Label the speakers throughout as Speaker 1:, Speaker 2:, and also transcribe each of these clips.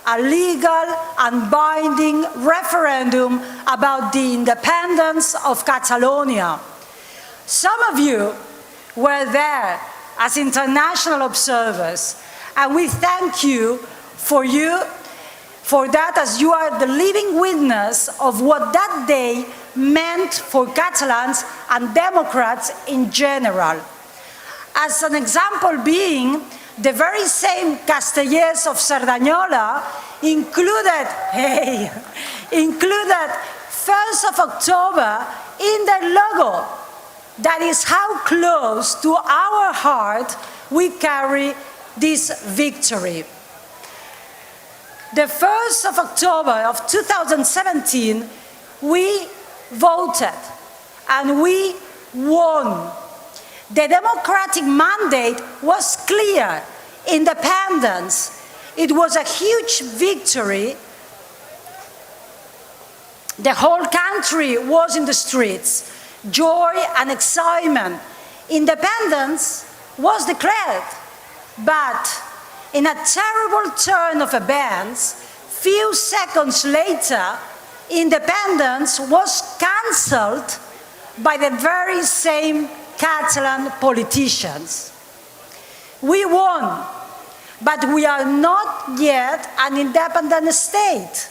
Speaker 1: a legal and binding referendum about the independence of Catalonia. Some of you were there as international observers, and we thank you for that, as you are the living witness of what that day meant for Catalans and Democrats in general. As an example being, the very same Castellers of Cerdanyola included 1st of October in their logo. That is how close to our heart we carry this victory. The 1st of October of 2017, we voted and we won. The democratic mandate was clear: independence. It was a huge victory. The whole country was in the streets. Joy and excitement. Independence was declared. But in a terrible turn of events, few seconds later, independence was cancelled by the very same Catalan politicians. We won, but we are not yet an independent state.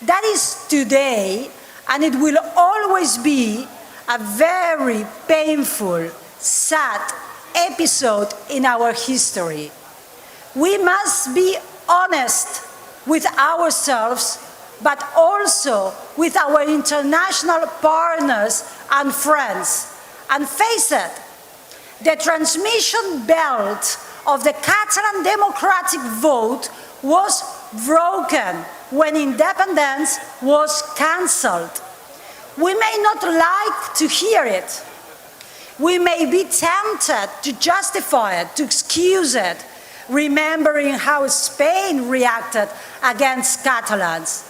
Speaker 1: That is today, and it will always be, a very painful, sad episode in our history. We must be honest with ourselves, but also with our international partners and friends. And face it, the transmission belt of the Catalan democratic vote was broken when independence was cancelled. We may not like to hear it. We may be tempted to justify it, to excuse it, remembering how Spain reacted against Catalans.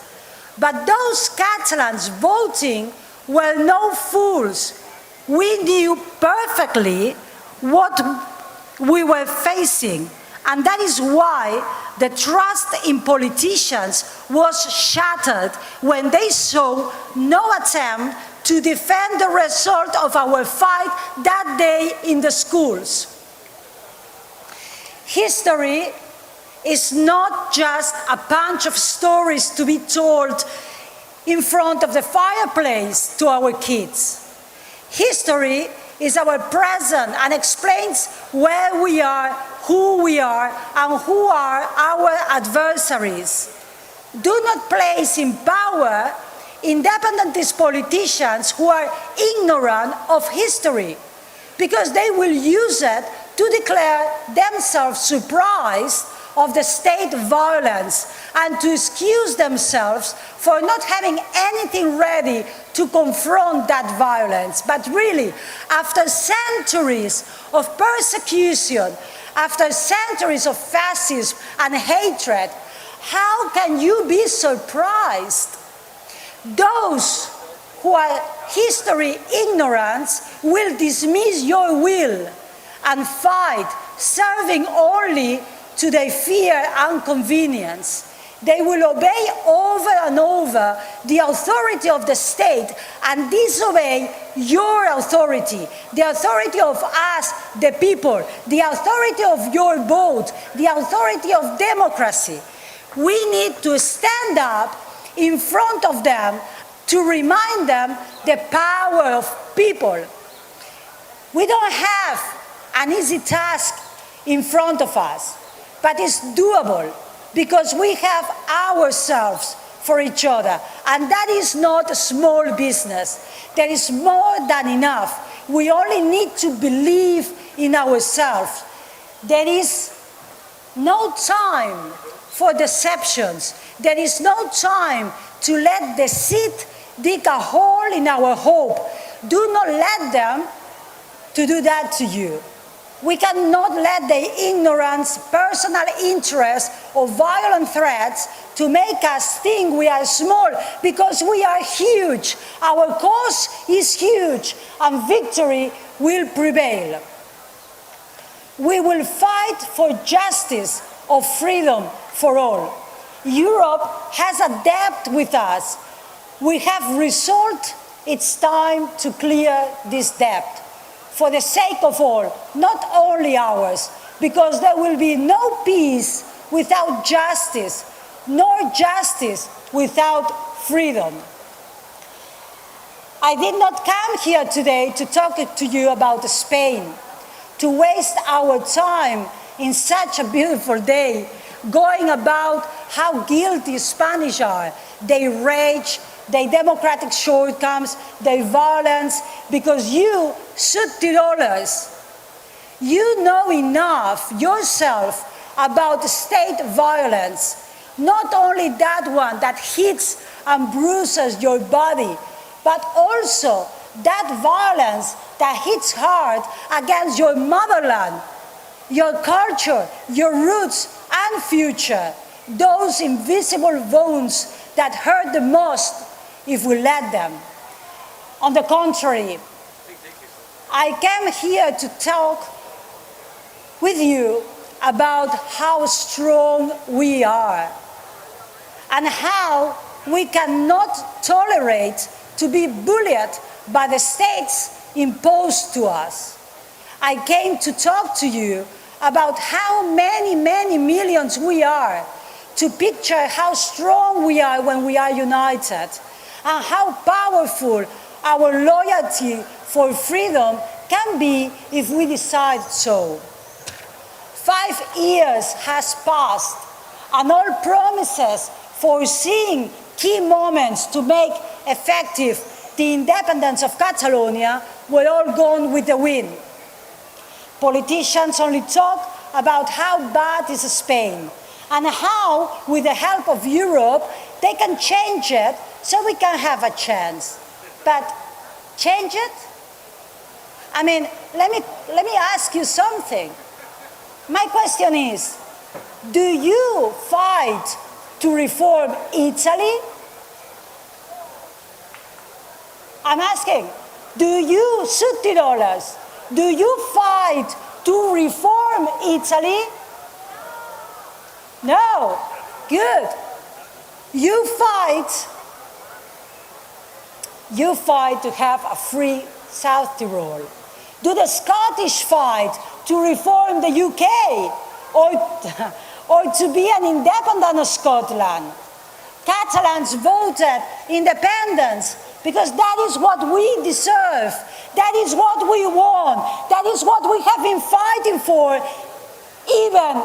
Speaker 1: But those Catalans voting were no fools. We knew perfectly what we were facing, and that is why the trust in politicians was shattered when they saw no attempt to defend the result of our fight that day in the schools. History is not just a bunch of stories to be told in front of the fireplace to our kids. History is our present and explains where we are, who we are, and who are our adversaries. Do not place in power independentist politicians who are ignorant of history, because they will use it to declare themselves surprised of the state violence and to excuse themselves for not having anything ready to confront that violence. But really, after centuries of persecution, after centuries of fascism and hatred, how can you be surprised? Those who are history ignorant will dismiss your will and fight, serving only to their fear and convenience. They will obey over and over the authority of the state and disobey your authority, the authority of us, the people, the authority of your vote, the authority of democracy. We need to stand up in front of them to remind them the power of people. We don't have an easy task in front of us, but it's doable because we have ourselves for each other, and that is not a small business. There is more than enough. We only need to believe in ourselves. There is no time for deceptions. There is no time to let deceit dig a hole in our hope. Do not let them to do that to you. We cannot let their ignorance, personal interest, or violent threats to make us think we are small, because we are huge. Our cause is huge, and victory will prevail. We will fight for justice, of freedom for all. Europe has adapted with us. We have resolved it's time to clear this debt for the sake of all, not only ours, because there will be no peace without justice, nor justice without freedom. I did not come here today to talk to you about Spain, to waste our time in such a beautiful day going about how guilty Spanish are, their rage, their democratic shortcomings, their violence, because you, Südtirolers, you know enough yourself about state violence, not only that one that hits and bruises your body, but also that violence that hits hard against your motherland, your culture, your roots and future, those invisible wounds that hurt the most if we let them. On the contrary, I came here to talk with you about how strong we are and how we cannot tolerate to be bullied by the states imposed to us. I came to talk to you about how many millions we are, to picture how strong we are when we are united, and how powerful our loyalty for freedom can be if we decide so. 5 years has passed, and all promises foreseeing key moments to make effective the independence of Catalonia were all gone with the wind. Politicians only talk about how bad is Spain and how, with the help of Europe, they can change it so we can have a chance. But change it? I mean, let me ask you something. My question is, do you fight to reform Italy? I'm asking, do you, Südtirolers, do you fight to reform Italy? No. Good. You fight to have a free South Tyrol. Do the Scottish fight to reform the UK or to be an independent Scotland? Catalans voted independence because that is what we deserve. That is what we want. That is what we have been fighting for. Even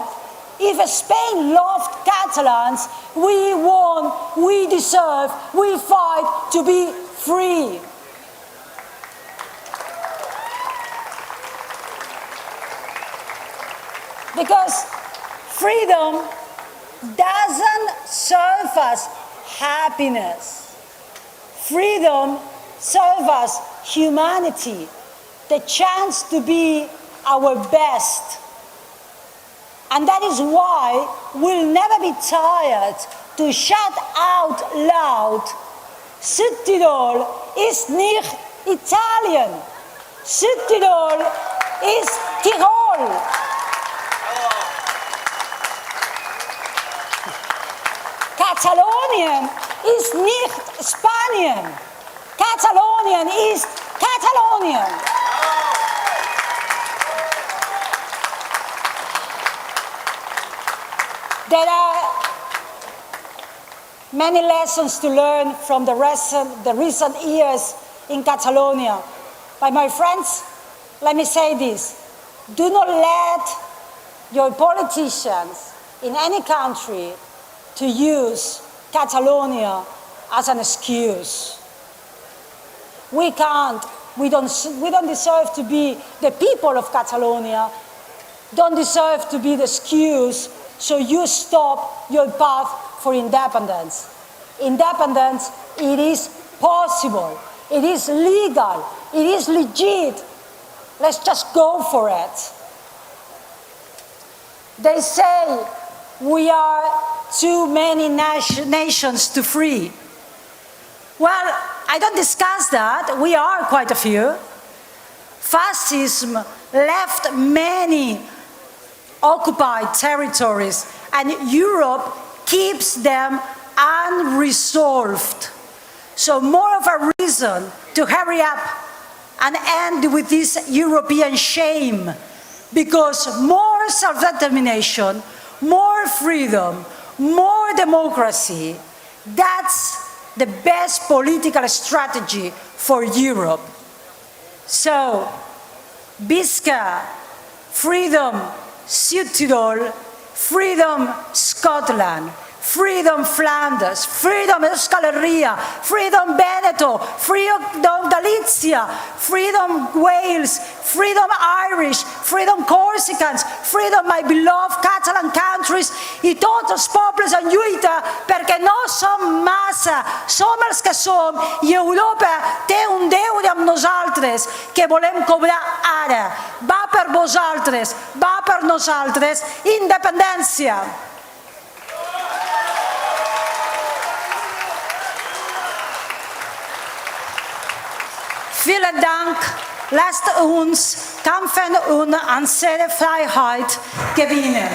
Speaker 1: if Spain loved Catalans, we want, we deserve, we fight to be free. Because freedom doesn't serve us happiness. Freedom serves us humanity, the chance to be our best. And that is why we'll never be tired to shout out loud, Südtirol ist nicht Italien. Südtirol ist Tirol. Katalonien ist nicht Spanien. Katalonien ist Katalonien. There are many lessons to learn from the recent years in Catalonia. But my friends, let me say this. Do not let your politicians in any country to use Catalonia as an excuse. We don't deserve to be, the people of Catalonia don't deserve to be the excuse, so you stop your path for independence. Independence, it is possible, it is legal, it is legit. Let's just go for it. They say we are too many nations to free. Well, I don't discuss that. We are quite a few. Fascism left many occupied territories, and Europe keeps them unresolved. So more of a reason to hurry up and end with this European shame, because more self-determination, more freedom, more democracy, that's the best political strategy for Europe. So, Bisca, freedom Südtirol, freedom Scotland, freedom Flanders, freedom Euskal Herria, freedom Veneto, freedom Galicia, freedom Wales, freedom Irish, freedom Corsicans, freedom my beloved Catalan countries i tots els pobles en lluita perquè no som massa, som els que som i Europa té un deure amb nosaltres que volem cobrar ara. Va per vosaltres, va per nosaltres, independència! Vielen Dank, lasst uns kämpfen und an Freiheit gewinnen.